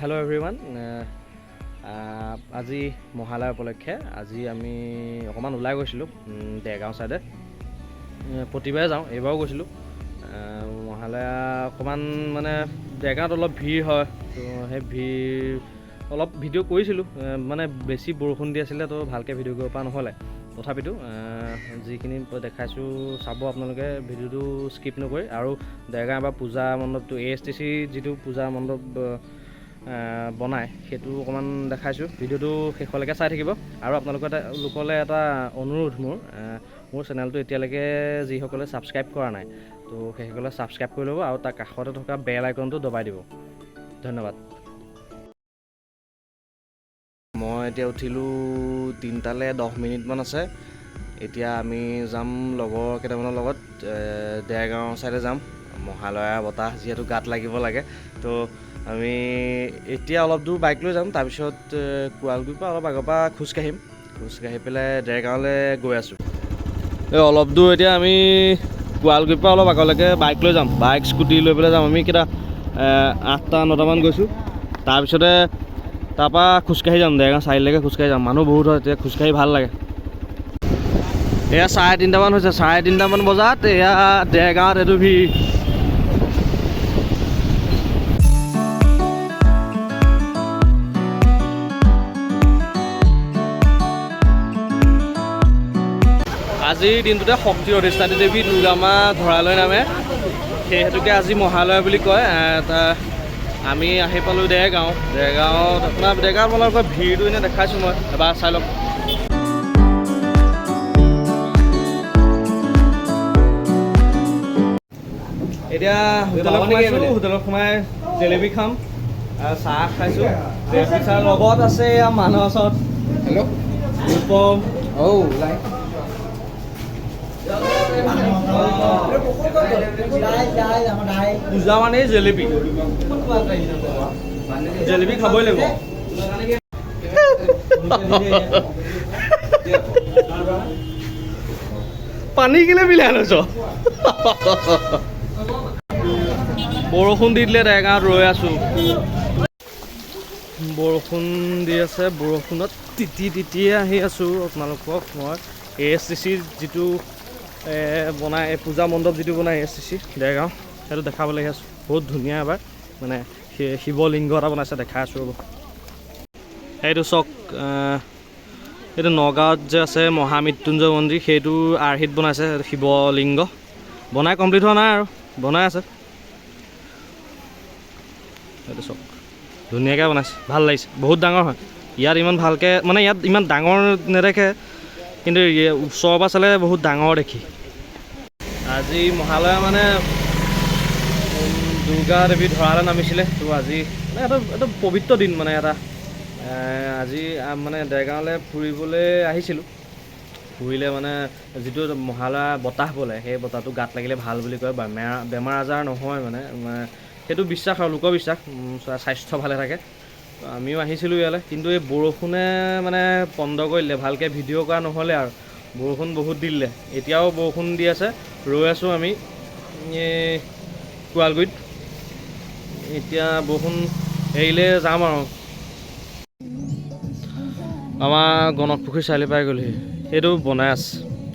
Hello' everyone. আজি মহালয়া উপলক্ষে আজি আমি অকণমান ওলাই গৈছিলোঁ দেৰগাঁও ছাইডে। প্ৰতিবাৰে যাওঁ, এইবাৰো গৈছিলোঁ। মহালয়া অকণমান মানে দেৰগাঁৱত অলপ ভিৰ হয়, তো সেই ভিৰ অলপ ভিডিঅ' কৰিছিলোঁ। মানে বেছি বৰষুণ দি আছিলে তো ভালকৈ ভিডিঅ' কৰিব পৰা নহ'লে। তথাপিতো যিখিনি দেখাইছোঁ চাব আপোনালোকে, ভিডিঅ'টো স্কিপ নকৰি। আৰু দেৰগাঁও বা পূজা মণ্ডপটো ASTC যিটো পূজা মণ্ডপ বনাই সেইটো অকণমান দেখাইছোঁ। ভিডিঅ'টো শেষলৈকে চাই থাকিব। আৰু আপোনালোকলৈ এটা অনুৰোধ, মোৰ চেনেলটো এতিয়ালৈকে যিসকলে ছাবস্ক্ৰাইব কৰা নাই, তো সেইসকলে ছাবস্ক্ৰাইব কৰি ল'ব আৰু তাৰ কাষতে থকা বেল আইকনটো দবাই দিব। ধন্যবাদ। মই এতিয়া উঠিলোঁ 3টালৈ 10 মিনিটমান আছে। এতিয়া আমি যাম লগৰ কেইটামানৰ লগত দেৰগাঁও ছাইডে যাম। মহালয়া বতাহ যিহেতু গাত লাগিব লাগে, তো আমি এতিয়া অলপ দূৰ বাইক লৈ যাম। তাৰপিছত কোৱালগুৰিৰ পৰা অলপ আগৰ পৰা খোজকাঢ়ি পেলাই দেৰগাঁৱলৈ গৈ আছোঁ। অলপ দূৰ এতিয়া আমি কোৱালগুৰিৰ পৰা অলপ আগলৈকে বাইক লৈ যাম, বাইক স্কুটি লৈ পেলাই যাম। আমি কেইটা 8-9টামান গৈছোঁ। তাৰপিছতে তাৰপৰা খোজকাঢ়ি যাম, দেৰগাঁও চাৰিআলিলৈকে খোজকাঢ়ি যাম। মানুহ বহুত হয়, এতিয়া খোজকাঢ়ি ভাল লাগে। এয়া 3:30মান হৈছে, 3:30মান বজাত এয়া দেৰগাঁৱত এইটো ভিৰ। আজিৰ দিনটোতে শক্তিৰ অধিষ্ঠাত্ৰী দেৱী দুৰ্গা মা ঘৰালৈ নামে, সেই হেতুকে আজি মহালয়া বুলি কয়। আমি আহি পালোঁ দেৰগাঁৱত। আপোনাৰ দেৰগাঁৱত আপোনালোকৰ ভিৰটো এনেই দেখাইছোঁ মই, এবাৰ চাই লওক। এতিয়া হোটেলত সোমাইছোঁ, হোটেলত সোমাই জেলেপি খাম, চাহ খাইছোঁ। তাৰ লগত আছে এয়া মানুহ ওচৰত। হেল্ল' ৰূপম। পূজা মানে জেলেপি খাবই লাগিব। পানী কেলে মিলাই লৈছ? বৰষুণ দি দিলে দেৰগাঁৱত ৰৈ আছোঁ। বৰষুণ দি আছে, বৰষুণত তিতিয়ে আহি আছোঁ। আপোনালোকক মই ASTC যিটো বনাই, পূজা মণ্ডপ যিটো বনাই ASTC দেৰগাঁও, সেইটো দেখাবলৈ আহি আছোঁ। বহুত ধুনীয়া এবাৰ মানে শিৱলিংগ এটা বনাইছে, দেখাই আছোঁ ৰ'ব। সেইটো চাওক, এইটো নগাঁৱত যে আছে মহামৃত্যুঞ্জয় মন্দিৰ, সেইটো আৰ্হিত বনাইছে শিৱলিংগ। বনাই কমপ্লিট হোৱা নাই আৰু বনাই আছে। সেইটো চাওক, ধুনীয়াকৈ বনাইছে, ভাল লাগিছে। বহুত ডাঙৰ হয় ইয়াত, ইমান ভালকৈ মানে ইয়াত ইমান ডাঙৰ নেদেখে, কিন্তু ওচৰৰ পৰা চালে বহুত ডাঙৰ দেখি। আজি মহালয়া মানে দুৰ্গা দেৱী ধৰালৈ নামিছিলে, তো আজি মানে এটা পবিত্ৰ দিন মানে এটা। আজি মানে দেৰগাঁৱলৈ ফুৰিবলৈ আহিছিলোঁ। ফুৰিলে মানে যিটো মহালয়া বতাহ বলে, সেই বতাহটো গাত লাগিলে ভাল বুলি কয়। বেমাৰ আজাৰ নহয় মানে, সেইটো বিশ্বাস আৰু লোকবিশ্বাস। স্বাস্থ্য ভালে থাকে। আমিও আহিছিলোঁ ইয়ালৈ, কিন্তু এই বৰষুণে মানে পণ্ড কৰি দিলে, ভালকৈ ভিডিঅ' কৰা নহ'লে আৰু। বৰষুণ বহুত দি দিলে, এতিয়াও বৰষুণ দি আছে। ৰৈ আছোঁ আমি কোৱালগুৰিত। এতিয়া বৰষুণ এৰিলে যাম আৰু। আমাৰ গণকপুখুৰী চাৰিআলি পাই গ'লহি। সেইটো বনাই আছে,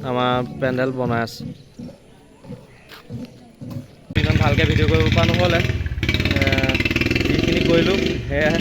আমাৰ পেণ্ডেল বনাই আছে। ইমান ভালকৈ ভিডিঅ' কৰিব পৰা নহ'লে, যিখিনি কৰিলোঁ সেয়াহে।